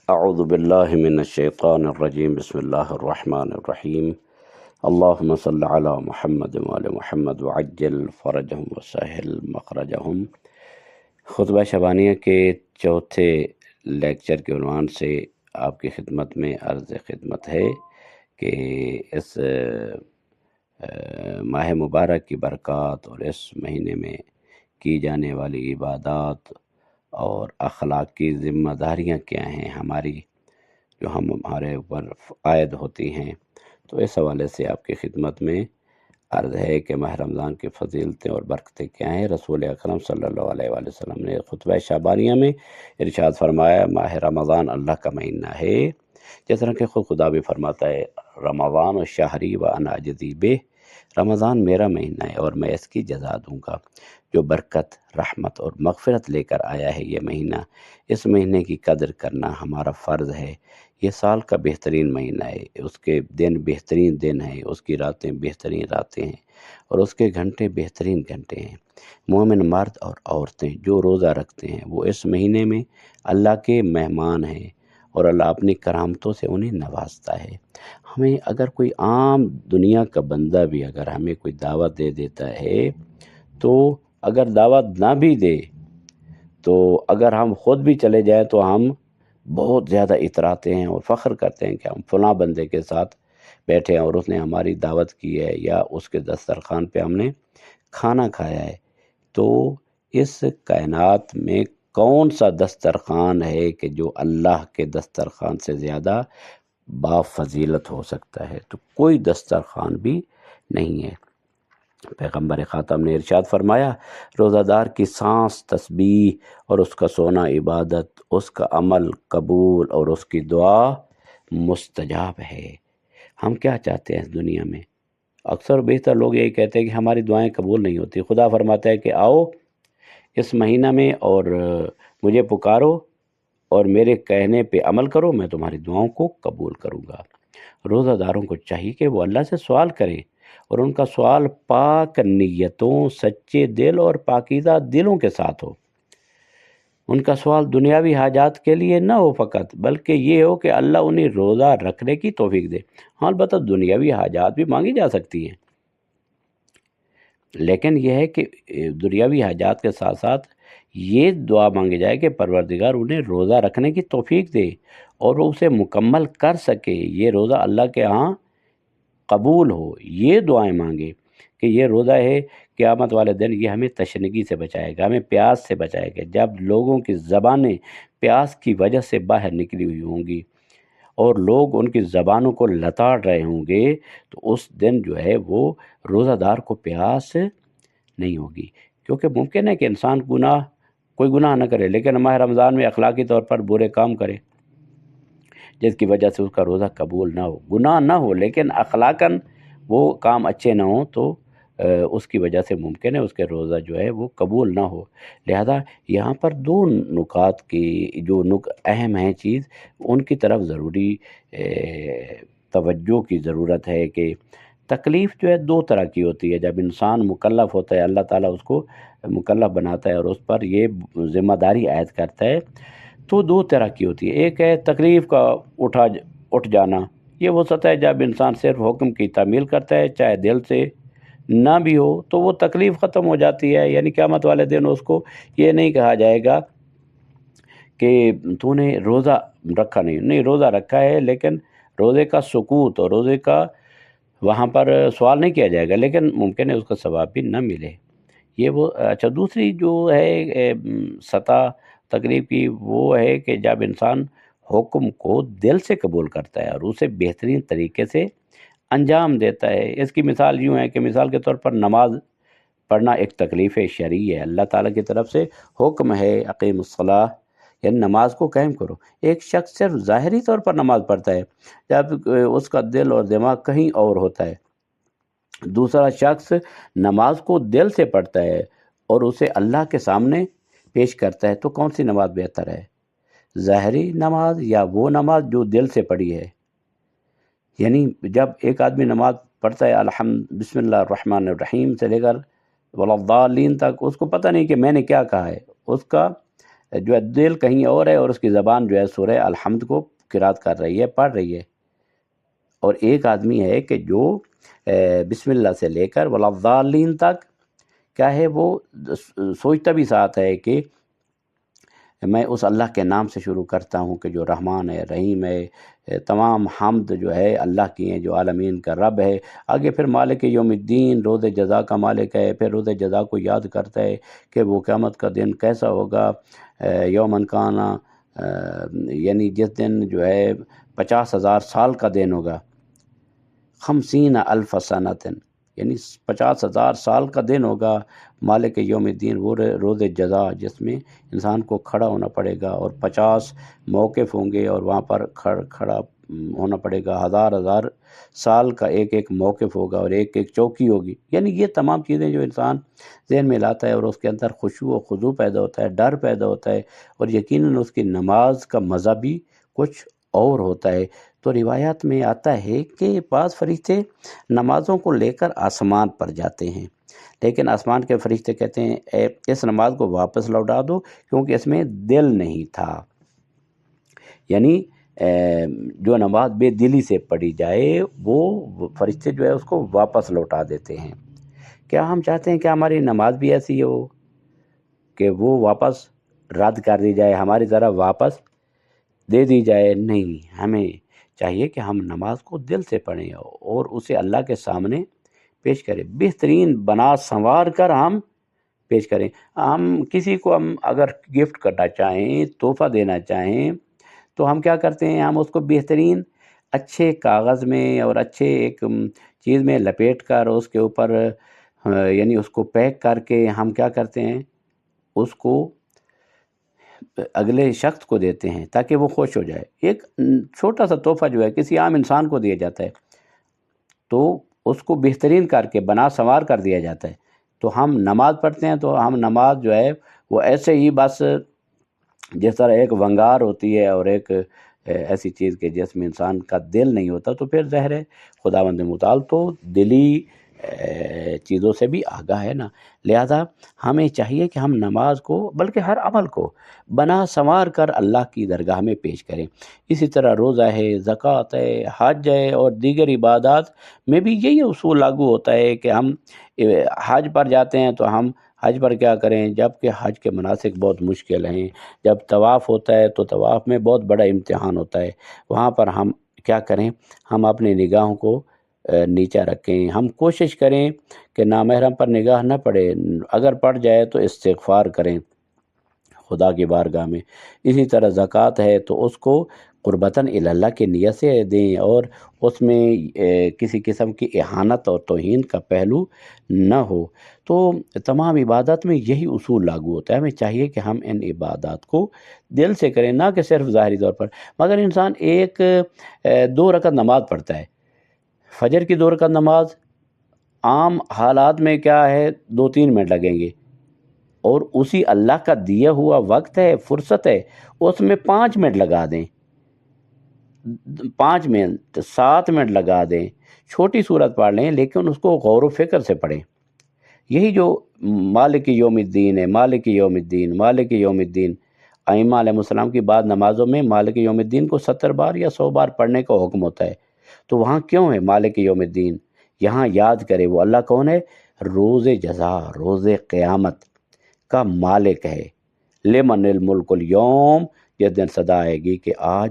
اعوذ باللہ من الشیطان الرجیم بسم اللہ الرحمن الرحیم اللہم صل علی محمد وعلی محمد وعجل فرجہم وسہل مخرجہم۔ خطبہ شبانیہ کے چوتھے لیکچر کے عنوان سے آپ کی خدمت میں عرض خدمت ہے کہ اس ماہ مبارک کی برکات اور اس مہینے میں کی جانے والی عبادات اور اخلاقی ذمہ داریاں کیا ہیں ہماری، جو ہمارے اوپر عائد ہوتی ہیں۔ تو اس حوالے سے آپ کی خدمت میں عرض ہے کہ ماہ رمضان کی فضیلتیں اور برکتیں کیا ہیں۔ رسول اکرم صلی اللہ علیہ وآلہ وسلم نے خطبہ شعبانیہ میں ارشاد فرمایا، ماہ رمضان اللہ کا مہینہ ہے، جس طرح کہ خود خدا بھی فرماتا ہے، رمضان و شہری و انا اجزی بہ، رمضان میرا مہینہ ہے اور میں اس کی جزا دوں گا۔ جو برکت، رحمت اور مغفرت لے کر آیا ہے یہ مہینہ، اس مہینے کی قدر کرنا ہمارا فرض ہے۔ یہ سال کا بہترین مہینہ ہے، اس کے دن بہترین دن ہیں، اس کی راتیں بہترین راتیں ہیں اور اس کے گھنٹے بہترین گھنٹے ہیں۔ مومن مرد اور عورتیں جو روزہ رکھتے ہیں وہ اس مہینے میں اللہ کے مہمان ہیں اور اللہ اپنی کرامتوں سے انہیں نوازتا ہے۔ ہمیں اگر کوئی عام دنیا کا بندہ بھی اگر ہمیں کوئی دعوت دے دیتا ہے، تو اگر دعوت نہ بھی دے تو اگر ہم خود بھی چلے جائیں تو ہم بہت زیادہ اتراتے ہیں اور فخر کرتے ہیں کہ ہم فلاں بندے کے ساتھ بیٹھے ہیں اور اس نے ہماری دعوت کی ہے یا اس کے دسترخوان پہ ہم نے کھانا کھایا ہے۔ تو اس کائنات میں کون سا دسترخوان ہے کہ جو اللہ کے دسترخوان سے زیادہ با فضیلت ہو سکتا ہے؟ تو کوئی دسترخوان بھی نہیں ہے۔ پیغمبر خاتم نے ارشاد فرمایا، روزہ دار کی سانس تسبیح اور اس کا سونا عبادت، اس کا عمل قبول اور اس کی دعا مستجاب ہے۔ ہم کیا چاہتے ہیں اس دنیا میں؟ اکثر بیشتر لوگ یہی کہتے ہیں کہ ہماری دعائیں قبول نہیں ہوتی۔ خدا فرماتا ہے کہ آؤ اس مہینہ میں اور مجھے پکارو اور میرے کہنے پہ عمل کرو، میں تمہاری دعاؤں کو قبول کروں گا۔ روزہ داروں کو چاہیے کہ وہ اللہ سے سوال کریں اور ان کا سوال پاک نیتوں، سچے دل اور پاکیزہ دلوں کے ساتھ ہو۔ ان کا سوال دنیاوی حاجات کے لیے نہ ہو فقط، بلکہ یہ ہو کہ اللہ انہیں روزہ رکھنے کی توفیق دے۔ ہاں البتہ دنیاوی حاجات بھی مانگی جا سکتی ہیں، لیکن یہ ہے کہ دنیاوی حاجات کے ساتھ ساتھ یہ دعا مانگی جائے کہ پروردگار انہیں روزہ رکھنے کی توفیق دے اور وہ اسے مکمل کر سکے، یہ روزہ اللہ کے ہاں قبول ہو۔ یہ دعائیں مانگے کہ یہ روزہ ہے، قیامت والے دن یہ ہمیں تشنگی سے بچائے گا، ہمیں پیاس سے بچائے گا۔ جب لوگوں کی زبانیں پیاس کی وجہ سے باہر نکلی ہوئی ہوں گی اور لوگ ان کی زبانوں کو لتاڑ رہے ہوں گے، تو اس دن جو ہے وہ روزہ دار کو پیاس نہیں ہوگی، کیونکہ ممکن ہے کہ انسان کوئی گناہ نہ کرے لیکن ماہ رمضان میں اخلاقی طور پر برے کام کرے جس کی وجہ سے اس کا روزہ قبول نہ ہو۔ گناہ نہ ہو لیکن اخلاقاً وہ کام اچھے نہ ہوں تو اس کی وجہ سے ممکن ہے اس کے روزہ جو ہے وہ قبول نہ ہو۔ لہذا یہاں پر دو نکات کی جو اہم ہیں چیز، ان کی طرف ضروری توجہ کی ضرورت ہے کہ تکلیف جو ہے دو طرح کی ہوتی ہے۔ جب انسان مکلف ہوتا ہے، اللہ تعالیٰ اس کو مکلف بناتا ہے اور اس پر یہ ذمہ داری عائد کرتا ہے، تو دو طرح کی ہوتی ہے۔ ایک ہے تکلیف کا اٹھ جانا، یہ وہ سطح ہے جب انسان صرف حکم کی تعمیل کرتا ہے، چاہے دل سے نہ بھی ہو تو وہ تکلیف ختم ہو جاتی ہے۔ یعنی قیامت والے دن اس کو یہ نہیں کہا جائے گا کہ تو نے روزہ رکھا نہیں، روزہ رکھا ہے، لیکن روزے کا سکوت اور روزے کا وہاں پر سوال نہیں کیا جائے گا، لیکن ممکن ہے اس کا ثواب بھی نہ ملے۔ یہ وہ اچھا دوسری جو ہے سطح تکلیف کی، وہ ہے کہ جب انسان حکم کو دل سے قبول کرتا ہے اور اسے بہترین طریقے سے انجام دیتا ہے۔ اس کی مثال یوں ہے کہ مثال کے طور پر نماز پڑھنا ایک تکلیف شرعی ہے، اللہ تعالیٰ کی طرف سے حکم ہے اقیم الصلاۃ، یعنی نماز کو قائم کرو۔ ایک شخص صرف ظاہری طور پر نماز پڑھتا ہے جب اس کا دل اور دماغ کہیں اور ہوتا ہے۔ دوسرا شخص نماز کو دل سے پڑھتا ہے اور اسے اللہ کے سامنے پیش کرتا ہے، تو کون سی نماز بہتر ہے؟ ظاہری نماز یا وہ نماز جو دل سے پڑھی ہے؟ یعنی جب ایک آدمی نماز پڑھتا ہے بسم اللہ الرحمن الرحیم سے لے کر ولا الضالین تک، اس کو پتہ نہیں کہ میں نے کیا کہا ہے، اس کا جو ہے دل کہیں اور ہے اور اس کی زبان جو ہے سورہ الحمد کو قرات کر رہی ہے، پڑھ رہی ہے۔ اور ایک آدمی ہے کہ جو بسم اللہ سے لے کر وَلَضَّالِّينَ تک کیا ہے وہ سوچتا بھی ساتھ ہے کہ میں اس اللہ کے نام سے شروع کرتا ہوں کہ جو رحمان ہے، رحیم ہے، تمام حمد جو ہے اللہ کی ہیں، جو عالمین کا رب ہے۔ آگے پھر مالک یوم الدین، روز جزا کا مالک ہے، پھر روز جزا کو یاد کرتا ہے کہ وہ قیامت کا دن کیسا ہوگا، یومن کانا، یعنی جس دن جو ہے 50,000 سال کا دن ہوگا، 50,000 سنۃ، یعنی 50,000 سال کا دن ہوگا۔ مالک یوم الدین، وہ روز جزا جس میں انسان کو کھڑا ہونا پڑے گا اور 50 موقف ہوں گے اور وہاں پر کھڑا ہونا پڑے گا، 1000 سال کا ایک ایک موقف ہوگا اور ایک ایک چوکی ہوگی۔ یعنی یہ تمام چیزیں جو انسان ذہن میں لاتا ہے اور اس کے اندر خشوع و خضوع پیدا ہوتا ہے، ڈر پیدا ہوتا ہے، اور یقیناً اس کی نماز کا مزہ بھی کچھ اور ہوتا ہے۔ تو روایات میں آتا ہے کہ بعض فرشتے نمازوں کو لے کر آسمان پر جاتے ہیں، لیکن آسمان کے فرشتے کہتے ہیں اے اس نماز کو واپس لوٹا دو کیونکہ اس میں دل نہیں تھا۔ یعنی جو نماز بے دلی سے پڑھی جائے وہ فرشتے جو ہے اس کو واپس لوٹا دیتے ہیں۔ کیا ہم چاہتے ہیں کہ ہماری نماز بھی ایسی ہو کہ وہ واپس رد کر دی جائے، ہماری طرح واپس دے دی جائے؟ نہیں، ہمیں چاہیے کہ ہم نماز کو دل سے پڑھیں اور اسے اللہ کے سامنے پیش کریں، بہترین بنا سنوار کر ہم پیش کریں۔ ہم کسی کو اگر گفٹ کرنا چاہیں، تحفہ دینا چاہیں، تو ہم کیا کرتے ہیں؟ ہم اس کو بہترین اچھے کاغذ میں اور اچھے ایک چیز میں لپیٹ کر اس کے اوپر یعنی اس کو پیک کر کے ہم کیا کرتے ہیں؟ اس کو اگلے شخص کو دیتے ہیں تاکہ وہ خوش ہو جائے۔ ایک چھوٹا سا تحفہ جو ہے کسی عام انسان کو دیا جاتا ہے تو اس کو بہترین کر کے بنا سنوار کر دیا جاتا ہے۔ تو ہم نماز پڑھتے ہیں تو ہم نماز جو ہے وہ ایسے ہی بس جس طرح ایک ونگار ہوتی ہے اور ایک ایسی چیز کہ جس میں انسان کا دل نہیں ہوتا، تو پھر ظاہر ہے خداوند متعال تو دلی چیزوں سے بھی آگاہ ہے نا۔ لہذا ہمیں چاہیے کہ ہم نماز کو بلکہ ہر عمل کو بنا سنوار کر اللہ کی درگاہ میں پیش کریں۔ اسی طرح روزہ ہے، زکوٰۃ ہے، حج ہے اور دیگر عبادات میں بھی یہی اصول لاگو ہوتا ہے کہ ہم حج پر جاتے ہیں تو ہم حج پر کیا کریں؟ جب کہ حج کے مناسک بہت مشکل ہیں، جب طواف ہوتا ہے تو طواف میں بہت بڑا امتحان ہوتا ہے، وہاں پر ہم کیا کریں؟ ہم اپنی نگاہوں کو نیچا رکھیں، ہم کوشش کریں کہ نامحرم پر نگاہ نہ پڑے، اگر پڑ جائے تو استغفار کریں خدا کی بارگاہ میں۔ اسی طرح زکوٰۃ ہے تو اس کو قربتاً اللہ کی نیت سے دیں اور اس میں کسی قسم کی اہانت اور توہین کا پہلو نہ ہو۔ تو تمام عبادات میں یہی اصول لاگو ہوتا ہے۔ ہمیں چاہیے کہ ہم ان عبادات کو دل سے کریں، نہ کہ صرف ظاہری طور پر۔ مگر انسان ایک 2 رکعت نماز پڑھتا ہے، فجر کی 2 رکعت نماز عام حالات میں کیا ہے 2-3 منٹ لگیں گے، اور اسی اللہ کا دیا ہوا وقت ہے، فرصت ہے، اس میں 5 منٹ لگا دیں، 5 منٹ 7 منٹ لگا دیں، چھوٹی صورت پڑھ لیں لیکن اس کو غور و فکر سے پڑھیں۔ یہی جو مالک یوم الدین ہے، مالک یوم الدین، مالک یوم الدین، ائمہ علیہ السلام کی بعد نمازوں میں مالک یوم الدین کو 70 بار یا 100 بار پڑھنے کا حکم ہوتا ہے۔ تو وہاں کیوں ہے مالک یوم الدین؟ یہاں یاد کرے وہ اللہ کون ہے؟ روز جزا، روز قیامت کا مالک ہے۔ لمن الملک اليوم، جس دن صدا آئے گی کہ آج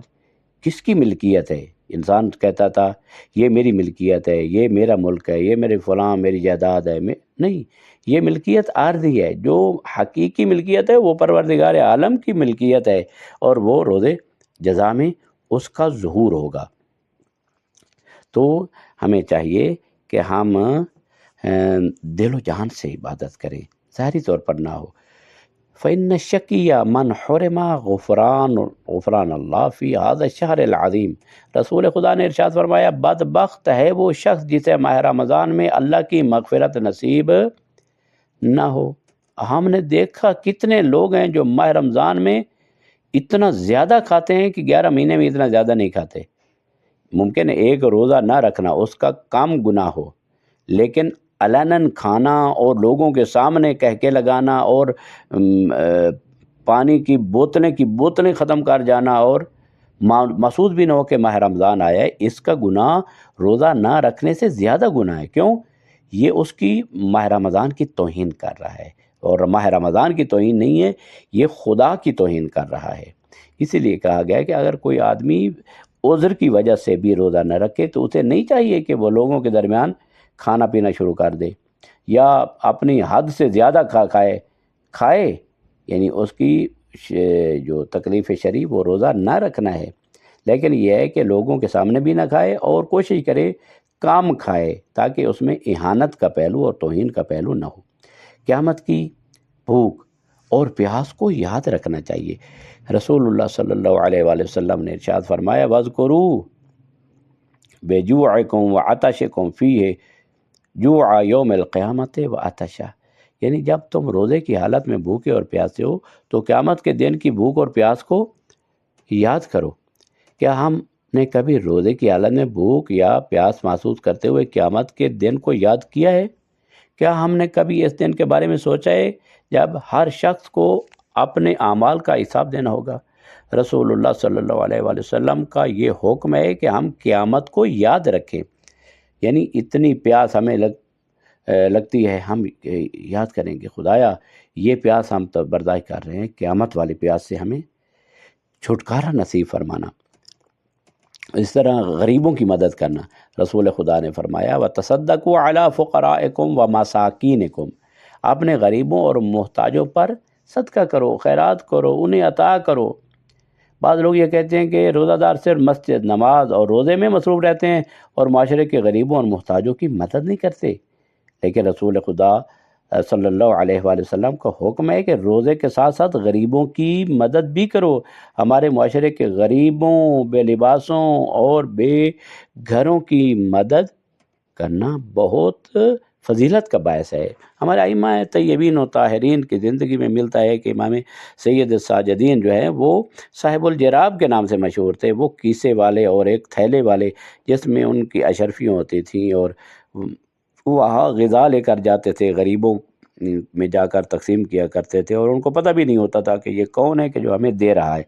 کس کی ملکیت ہے؟ انسان کہتا تھا یہ میری ملکیت ہے، یہ میرا ملک ہے، یہ میرے فلاں میری جائیداد ہے۔ نہیں، یہ ملکیت عارضی ہے۔ جو حقیقی ملکیت ہے وہ پروردگار عالم کی ملکیت ہے، اور وہ روز جزا میں اس کا ظہور ہوگا۔ تو ہمیں چاہیے کہ ہم دل و جان سے عبادت کریں، ظاہری طور پر نہ ہو۔ فإن الشقی من حرم غفران اللہ فی هذا الشہر العظیم، رسول خدا نے ارشاد فرمایا بدبخت ہے وہ شخص جسے ماہ رمضان میں اللہ کی مغفرت نصیب نہ ہو۔ ہم نے دیکھا کتنے لوگ ہیں جو ماہ رمضان میں اتنا زیادہ کھاتے ہیں کہ 11 مہینے میں اتنا زیادہ نہیں کھاتے۔ ممکن ہے ایک روزہ نہ رکھنا اس کا کم گناہ ہو، لیکن علناً کھانا اور لوگوں کے سامنے کہہ کے لگانا اور پانی کی بوتلیں ختم کر جانا اور محسوس بھی نہ ہو کہ ماہ رمضان آیا ہے، اس کا گناہ روزہ نہ رکھنے سے زیادہ گناہ ہے۔ کیوں؟ یہ اس کی ماہ رمضان کی توہین کر رہا ہے، اور ماہ رمضان کی توہین نہیں ہے، یہ خدا کی توہین کر رہا ہے۔ اسی لیے کہا گیا ہے کہ اگر کوئی آدمی عذر کی وجہ سے بھی روزہ نہ رکھے تو اسے نہیں چاہیے کہ وہ لوگوں کے درمیان کھانا پینا شروع کر دے یا اپنی حد سے زیادہ کھائے، یعنی اس کی جو تکلیف شرعی وہ روزہ نہ رکھنا ہے، لیکن یہ ہے کہ لوگوں کے سامنے بھی نہ کھائے اور کوشش کرے کام کھائے تاکہ اس میں اہانت کا پہلو اور توہین کا پہلو نہ ہو۔ قیامت کی بھوک اور پیاس کو یاد رکھنا چاہیے۔ رسول اللہ صلی اللہ علیہ وآلہ وسلم نے ارشاد فرمایا وَاذْكُرُوا بِجُوعِكُمْ وَعَطَشِكُمْ فِيهِ جُوعَ يَوْمِ الْقِيَامَةِ وَعَطَشَ، یعنی جب تم روزے کی حالت میں بھوکے اور پیاسے ہو تو قیامت کے دن کی بھوک اور پیاس کو یاد کرو۔ کیا ہم نے کبھی روزے کی حالت میں بھوک یا پیاس محسوس کرتے ہوئے قیامت کے دن کو یاد کیا ہے؟ کیا ہم نے کبھی اس دن کے بارے میں سوچا ہے جب ہر شخص کو اپنے اعمال کا حساب دینا ہوگا؟ رسول اللہ صلی اللہ علیہ وآلہ وسلم کا یہ حکم ہے کہ ہم قیامت کو یاد رکھیں، یعنی اتنی پیاس ہمیں لگتی ہے، ہم یاد کریں کہ خدایا یہ پیاس ہم تو برداشت کر رہے ہیں، قیامت والی پیاس سے ہمیں چھٹکارا نصیب فرمانا۔ اس طرح غریبوں کی مدد کرنا، رسول خدا نے فرمایا وَتَصَدَّقُوا عَلَىٰ فُقَرَائِكُمْ وَمَسَاكِينِكُمْ، اپنے غریبوں اور محتاجوں پر صدقہ کرو، خیرات کرو، انہیں عطا کرو۔ بعض لوگ یہ کہتے ہیں کہ روزہ دار صرف مسجد، نماز اور روزے میں مصروف رہتے ہیں اور معاشرے کے غریبوں اور محتاجوں کی مدد نہیں کرتے، لیکن رسول خدا صلی اللہ علیہ وآلہ وسلم کا حکم ہے کہ روزے کے ساتھ ساتھ غریبوں کی مدد بھی کرو۔ ہمارے معاشرے کے غریبوں، بے لباسوں اور بے گھروں کی مدد کرنا بہت فضیلت کا باعث ہے۔ ہمارے ائمہ طیبین و طاہرین کی زندگی میں ملتا ہے کہ امام سید الساجدین جو ہیں وہ صاحب الجراب کے نام سے مشہور تھے۔ وہ کیسے والے اور ایک تھیلے والے جس میں ان کی اشرفیاں ہوتی تھیں، اور وہاں غذا لے کر جاتے تھے، غریبوں میں جا کر تقسیم کیا کرتے تھے، اور ان کو پتہ بھی نہیں ہوتا تھا کہ یہ کون ہے کہ جو ہمیں دے رہا ہے۔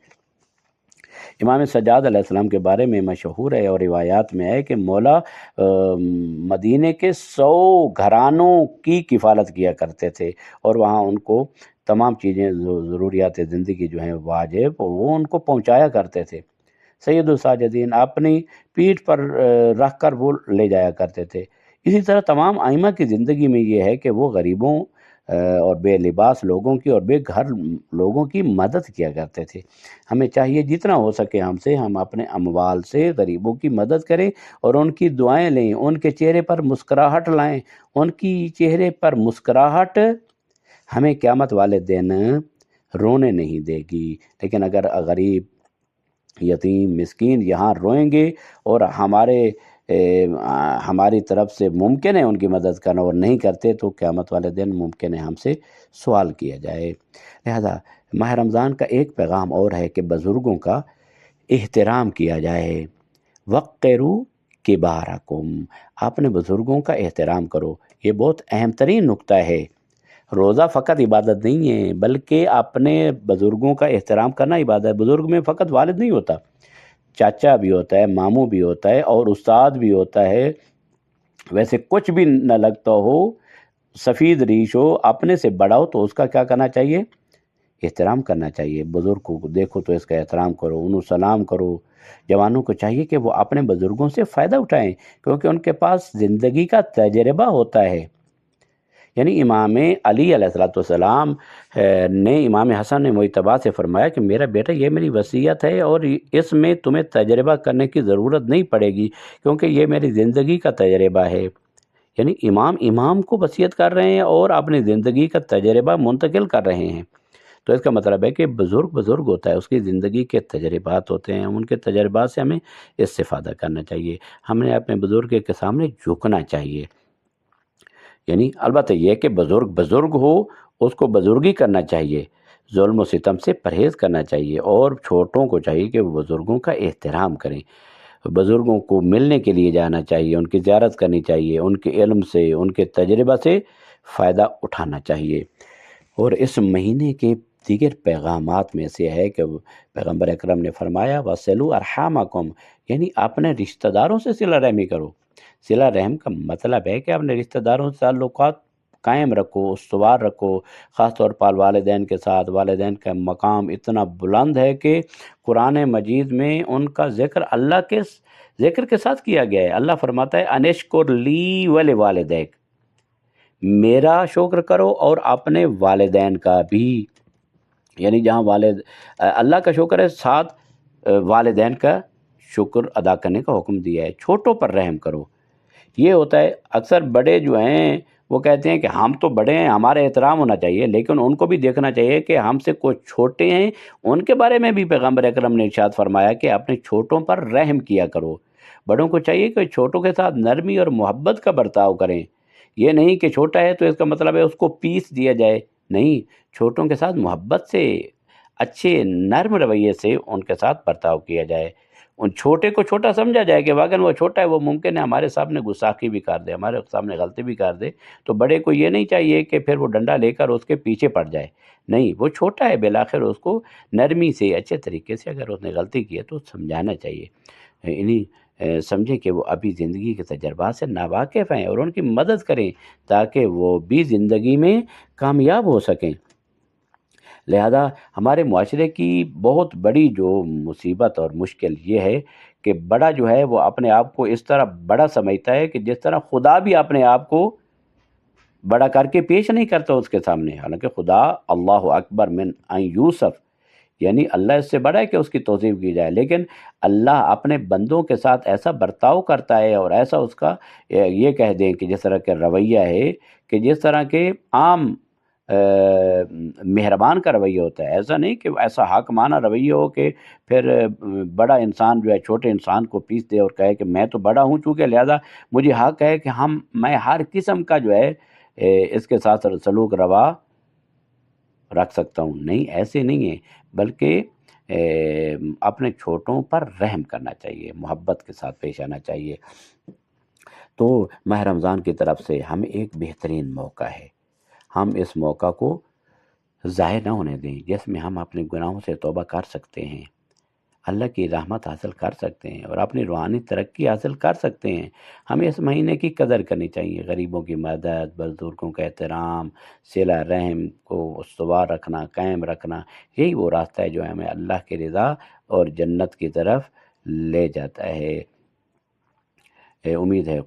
امام سجاد علیہ السلام کے بارے میں مشہور ہے اور روایات میں ہے کہ مولا مدینے کے 100 گھرانوں کی کفالت کیا کرتے تھے، اور وہاں ان کو تمام چیزیں ضروریات زندگی جو ہیں واجب وہ ان کو پہنچایا کرتے تھے۔ سید الساجدین اپنی پیٹھ پر رکھ کر وہ لے جایا کرتے تھے۔ اسی طرح تمام ائمہ کی زندگی میں یہ ہے کہ وہ غریبوں اور بے لباس لوگوں کی اور بے گھر لوگوں کی مدد کیا کرتے تھے۔ ہمیں چاہیے جتنا ہو سکے ہم اپنے اموال سے غریبوں کی مدد کریں اور ان کی دعائیں لیں، ان کے چہرے پر مسکراہٹ لائیں۔ ان کی چہرے پر مسکراہٹ ہمیں قیامت والے دن رونے نہیں دے گی، لیکن اگر غریب، یتیم، مسکین یہاں روئیں گے اور ہماری طرف سے ممکن ہے ان کی مدد کرنا اور نہیں کرتے تو قیامت والے دن ممکن ہے ہم سے سوال کیا جائے۔ لہذا ماہ رمضان کا ایک پیغام اور ہے کہ بزرگوں کا احترام کیا جائے۔ وَقِّرُوا كِبَارَكُمْ، اپنے بزرگوں کا احترام کرو۔ یہ بہت اہم ترین نکتہ ہے۔ روزہ فقط عبادت نہیں ہے بلکہ اپنے بزرگوں کا احترام کرنا عبادت ہے۔ بزرگ میں فقط والد نہیں ہوتا، چاچا بھی ہوتا ہے، ماموں بھی ہوتا ہے اور استاد بھی ہوتا ہے۔ ویسے کچھ بھی نہ لگتا ہو، سفید ریش ہو، اپنے سے بڑا ہو تو اس کا کیا کرنا چاہیے؟ احترام کرنا چاہیے۔ بزرگ کو دیکھو تو اس کا احترام کرو، انہوں سلام کرو۔ جوانوں کو چاہیے کہ وہ اپنے بزرگوں سے فائدہ اٹھائیں کیونکہ ان کے پاس زندگی کا تجربہ ہوتا ہے۔ یعنی امام علی علیہ السلام نے امام حسن نے مجتبیٰ سے فرمایا کہ میرا بیٹا یہ میری وصیت ہے اور اس میں تمہیں تجربہ کرنے کی ضرورت نہیں پڑے گی کیونکہ یہ میری زندگی کا تجربہ ہے۔ یعنی امام کو وصیت کر رہے ہیں اور اپنی زندگی کا تجربہ منتقل کر رہے ہیں۔ تو اس کا مطلب ہے کہ بزرگ ہوتا ہے، اس کی زندگی کے تجربات ہوتے ہیں، ان کے تجربات سے ہمیں استفادہ کرنا چاہیے۔ ہم نے اپنے بزرگ کے سامنے جھکنا چاہیے۔ یعنی البتہ یہ کہ بزرگ ہو اس کو بزرگی کرنا چاہیے، ظلم و ستم سے پرہیز کرنا چاہیے، اور چھوٹوں کو چاہیے کہ وہ بزرگوں کا احترام کریں۔ بزرگوں کو ملنے کے لیے جانا چاہیے، ان کی زیارت کرنی چاہیے، ان کے علم سے، ان کے تجربہ سے فائدہ اٹھانا چاہیے۔ اور اس مہینے کے دیگر پیغامات میں سے ہے کہ پیغمبر اکرم نے فرمایا وَصِلُوا أَرْحَامَكُمْ، یعنی اپنے رشتہ داروں سے صلہ رحمی کرو۔ صلہ رحم کا مطلب ہے کہ اپنے رشتہ داروں سے تعلقات قائم رکھو، استوار رکھو، خاص طور پر والدین کے ساتھ۔ والدین کا مقام اتنا بلند ہے کہ قرآن مجید میں ان کا ذکر اللہ کے ذکر کے ساتھ کیا گیا ہے۔ اللہ فرماتا ہے انشکر لی ولوالدیک، میرا شکر کرو اور اپنے والدین کا بھی، یعنی جہاں اللہ کا شکر ہے، ساتھ والدین کا شکر ادا کرنے کا حکم دیا ہے۔ چھوٹوں پر رحم کرو۔ یہ ہوتا ہے اکثر بڑے جو ہیں وہ کہتے ہیں کہ ہم تو بڑے ہیں، ہمارا احترام ہونا چاہیے، لیکن ان کو بھی دیکھنا چاہیے کہ ہم سے کوئی چھوٹے ہیں، ان کے بارے میں بھی پیغمبر اکرم نے ارشاد فرمایا کہ اپنے چھوٹوں پر رحم کیا کرو۔ بڑوں کو چاہیے کہ چھوٹوں کے ساتھ نرمی اور محبت کا برتاؤ کریں۔ یہ نہیں کہ چھوٹا ہے تو اس کا مطلب ہے اس کو پیس دیا جائے، نہیں، چھوٹوں کے ساتھ محبت سے، اچھے نرم رویے سے ان کے ساتھ برتاؤ کیا جائے۔ ان چھوٹے کو چھوٹا سمجھا جائے کہ واقعاً وہ چھوٹا ہے، وہ ممکن ہے ہمارے سامنے گستاخی بھی کر دے، ہمارے سامنے غلطی بھی کر دے، تو بڑے کو یہ نہیں چاہیے کہ پھر وہ ڈنڈا لے کر اس کے پیچھے پڑ جائے، نہیں، وہ چھوٹا ہے، بالآخر اس کو نرمی سے، اچھے طریقے سے اگر اس نے غلطی کی ہے تو سمجھانا چاہیے۔ سمجھیں کہ وہ ابھی زندگی کے تجربات سے ناواقف ہیں اور ان کی مدد کریں تاکہ وہ بھی زندگی میں کامیاب ہو سکیں۔ لہذا ہمارے معاشرے کی بہت بڑی جو مصیبت اور مشکل یہ ہے کہ بڑا جو ہے وہ اپنے آپ کو اس طرح بڑا سمجھتا ہے کہ جس طرح خدا بھی اپنے آپ کو بڑا کر کے پیش نہیں کرتا اس کے سامنے، حالانکہ خدا اللہ اکبر من ان یوسف، یعنی اللہ اس سے بڑا ہے کہ اس کی توصیف کی جائے، لیکن اللہ اپنے بندوں کے ساتھ ایسا برتاؤ کرتا ہے اور ایسا اس کا یہ کہہ دیں کہ جس طرح کے رویہ ہے کہ جس طرح کے عام مہربان کا رویہ ہوتا ہے، ایسا نہیں کہ ایسا حاکمانہ رویہ ہو کہ پھر بڑا انسان جو ہے چھوٹے انسان کو پیس دے اور کہے کہ میں تو بڑا ہوں چونکہ لہذا مجھے حق ہے کہ میں ہر قسم کا جو ہے اس کے ساتھ سلوک روا رکھ سکتا ہوں۔ نہیں، ایسے نہیں ہے، بلکہ اپنے چھوٹوں پر رحم کرنا چاہیے، محبت کے ساتھ پیش آنا چاہیے۔ تو ماہ رمضان کی طرف سے ہمیں ایک بہترین موقع ہے، ہم اس موقع کو ضائع نہ ہونے دیں، جس میں ہم اپنے گناہوں سے توبہ کر سکتے ہیں، اللہ کی رحمت حاصل کر سکتے ہیں اور اپنی روحانی ترقی حاصل کر سکتے ہیں۔ ہمیں اس مہینے کی قدر کرنی چاہیے، غریبوں کی مدد، بزرگوں کا احترام، صلہ رحم کو استوار رکھنا، قائم رکھنا، یہی وہ راستہ ہے جو ہمیں اللہ کی رضا اور جنت کی طرف لے جاتا ہے۔ امید ہے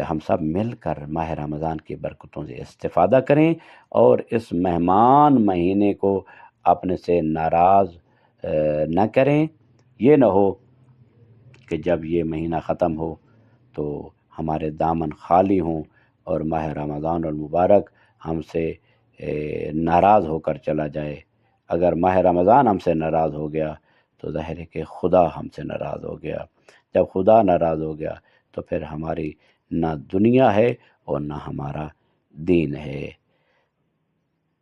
ہم سب مل کر ماہ رمضان کی برکتوں سے استفادہ کریں اور اس مہمان مہینے کو اپنے سے ناراض نہ کریں۔ یہ نہ ہو کہ جب یہ مہینہ ختم ہو تو ہمارے دامن خالی ہوں اور ماہ رمضان المبارک ہم سے ناراض ہو کر چلا جائے۔ اگر ماہ رمضان ہم سے ناراض ہو گیا تو ظاہر ہے کہ خدا ہم سے ناراض ہو گیا۔ جب خدا ناراض ہو گیا تو پھر ہماری نہ دنیا ہے اور نہ ہمارا دین ہے۔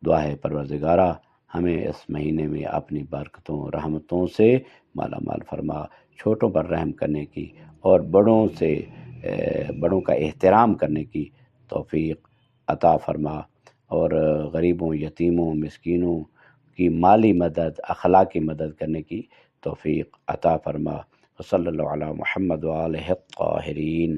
دعا ہے پروردگارہ ہمیں اس مہینے میں اپنی برکتوں رحمتوں سے مالا مال فرما، چھوٹوں پر رحم کرنے کی اور بڑوں کا احترام کرنے کی توفیق عطا فرما، اور غریبوں، یتیموں، مسکینوں کی مالی مدد، اخلاقی مدد کرنے کی توفیق عطا فرما۔ صلی اللہ علی محمد وآلہ الطاہرین۔